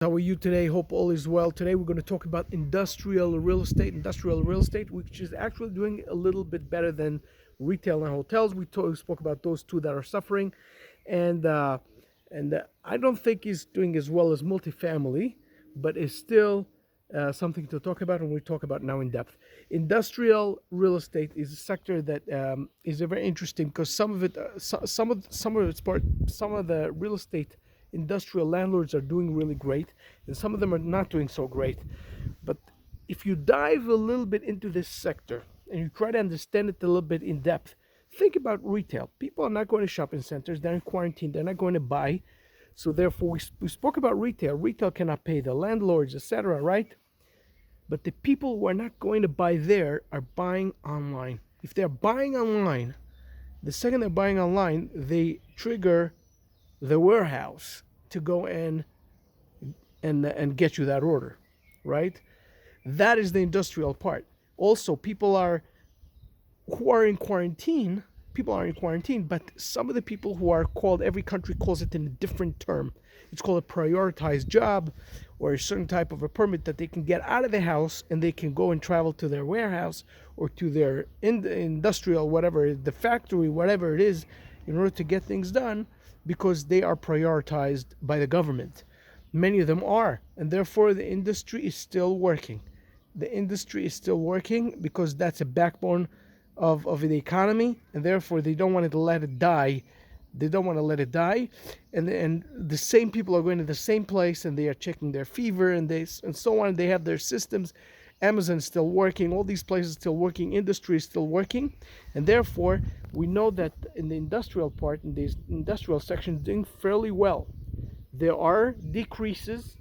How are you today? Hope all is well. Today we're going to talk about industrial real estate, which is actually doing a little bit better than retail and hotels. We spoke about those two that are suffering, and I don't think he's doing as well as multifamily, but it's still something to talk about, and we talk about now in depth. Industrial real estate is a sector that is very interesting because some of its part, some of the real estate industrial landlords are doing really great, and some of them are not doing so great. But if you dive a little bit into this sector and you try to understand it a little bit in depth, think about retail. People are not going to shopping centers, they're in quarantine, they're not going to buy. So therefore, we spoke about retail. Retail cannot pay the landlords, etc., right? But the people who are not going to buy there are buying online. If they're buying online, the second they're buying online, they trigger the warehouse to go and get you that order, right? That is the industrial part. Also, who are in quarantine. People are in quarantine, but some of the people who are called, every country calls it in a different term. It's called a prioritized job or a certain type of a permit that they can get out of the house and they can go and travel to their warehouse or to their industrial, whatever, the factory, whatever it is, in order to get things done because they are prioritized by the government. Many of them are, and therefore the industry is still working. The industry is still working because that's a backbone of the economy, and therefore they don't want to let it die. They don't want to let it die, and the same people are going to the same place, and they are checking their fever, and so on. They have their systems. Amazon is still working. All these places still working. Industry is still working, and therefore we know that in the industrial part, in these industrial sections, doing fairly well. There are decreases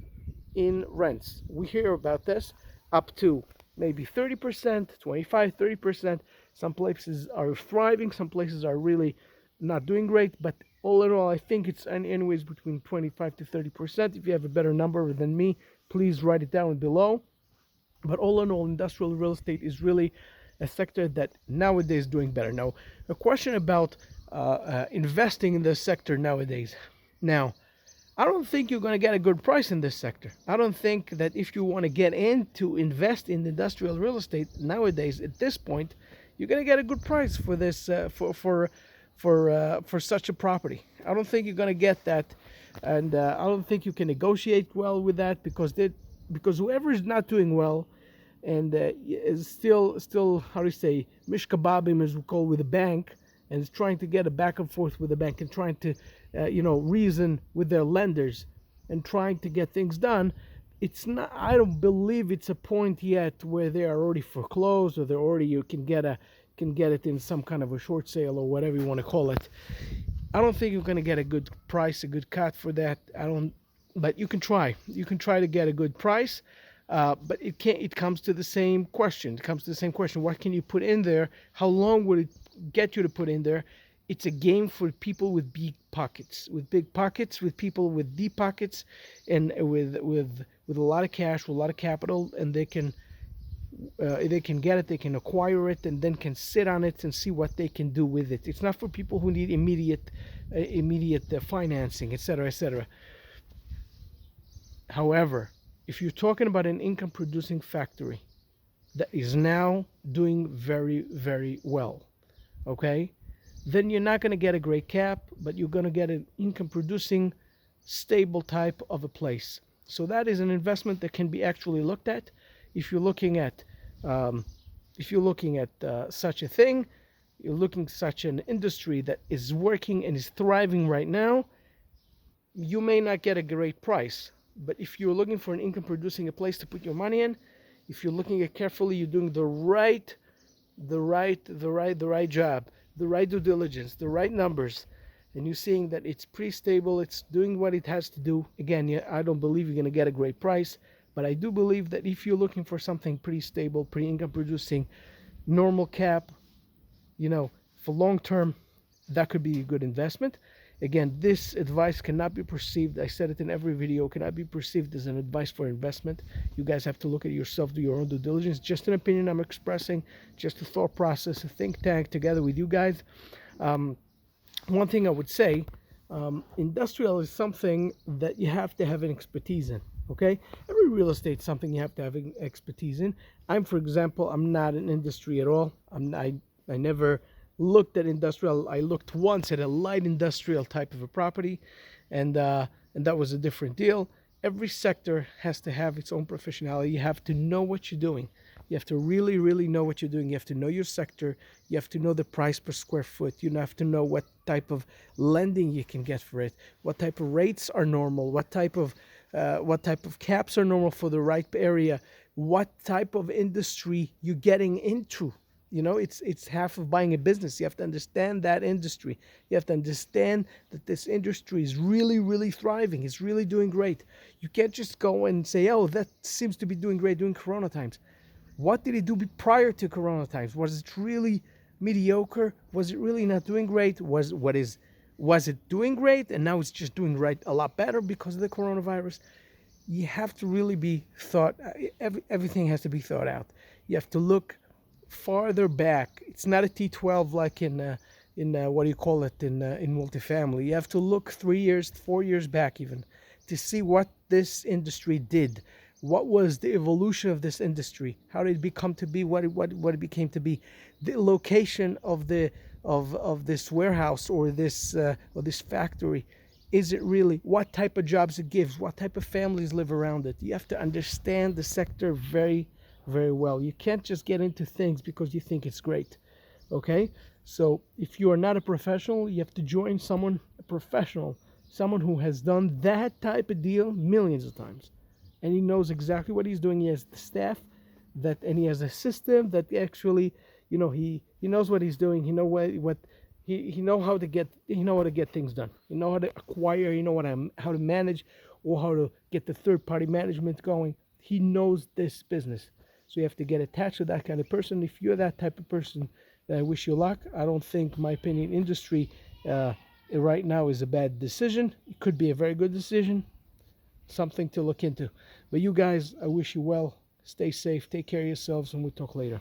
in rents. We hear about this up to maybe 30%, 25, 30%. Some places are thriving, some places are really not doing great, but all in all, I think it's anyways between 25 to 30%. If you have a better number than me, please write it down below. But all in all, industrial real estate is really a sector that nowadays is doing better. Now, a question about investing in this sector nowadays. Now, I don't think you're going to get a good price in this sector. I don't think that if you want to get in to invest in industrial real estate nowadays, at this point, you're going to get a good price for this for such a property. I don't think you're going to get that, and I don't think you can negotiate well with that because whoever is not doing well and is still how do you say mishkababim, as we call, with the bank, and is trying to get a back and forth with the bank and trying to reason with their lenders and trying to get things done. It's not, I don't believe it's a point yet where they are already foreclosed, or they're already, you can get it in some kind of a short sale or whatever you want to call it. I don't think you're going to get a good price, a good cut for that. But you can try to get a good price. But it comes to the same question. What can you put in there? How long would it get you to put in there? It's a game for people with big pockets, with people with deep pockets, and with a lot of cash, with a lot of capital, and they can get it, they can acquire it, and then can sit on it and see what they can do with it. It's not for people who need immediate financing, etc., etc. However, if you're talking about an income producing factory that is now doing very, very well, okay, then you're not going to get a great cap, but you're going to get an income producing, stable type of a place. So that is an investment that can be actually looked at. If you're looking at such a thing, you're looking at such an industry that is working and is thriving right now, you may not get a great price. But if you're looking for an income producing, a place to put your money in, if you're looking at carefully, you're doing the right job, the right due diligence, the right numbers, and you're seeing that it's pretty stable, it's doing what it has to do. Again, yeah, I don't believe you're going to get a great price, but I do believe that if you're looking for something pretty stable, pretty income producing, normal cap, for long term, that could be a good investment. Again, this advice cannot be perceived, I said it in every video, cannot be perceived as an advice for investment. You guys have to look at it yourself, do your own due diligence. Just an opinion I'm expressing, just a thought process, a think tank together with you guys. One thing I would say, industrial is something that you have to have an expertise in. Okay, every real estate is something you have to have expertise in. For example, I'm not in industry at all. I never looked at industrial. I looked once at a light industrial type of a property, and that was a different deal. Every sector has to have its own professionality. You have to know what you're doing. You have to really, really know what you're doing. You have to know your sector. You have to know the price per square foot. You have to know what type of lending you can get for it, what type of rates are normal, what type of caps are normal for the right area, what type of industry you're getting into. You know, it's half of buying a business. You have to understand that industry. You have to understand that this industry is really, really thriving. It's really doing great. You can't just go and say, oh, that seems to be doing great during Corona times. What did it do prior to Corona times? Was it really mediocre? Was it really not doing great? Was it doing great and now it's just doing right a lot better because of the coronavirus? You have to really be everything has to be thought out. You have to look farther back. It's not a T12 like in what do you call it, in multifamily. You have to look 3 years, 4 years back even to see what this industry did. What was the evolution of this industry? How did it become to be what it became to be? The location of this warehouse or this factory. Is it really, what type of jobs it gives? What type of families live around it? You have to understand the sector very, very well. You can't just get into things because you think it's great. Okay? So if you are not a professional, you have to join a professional, someone who has done that type of deal millions of times. And he knows exactly what he's doing. He has the staff and he has a system that actually, he knows what he's doing. He know how to get things done. You know how to acquire. You know how to manage, or how to get the third party management going. He knows this business, so you have to get attached to that kind of person. If you're that type of person, then I wish you luck. I don't think, in my opinion, industry right now is a bad decision. It could be a very good decision, something to look into. But you guys, I wish you well. Stay safe. Take care of yourselves, and we'll talk later.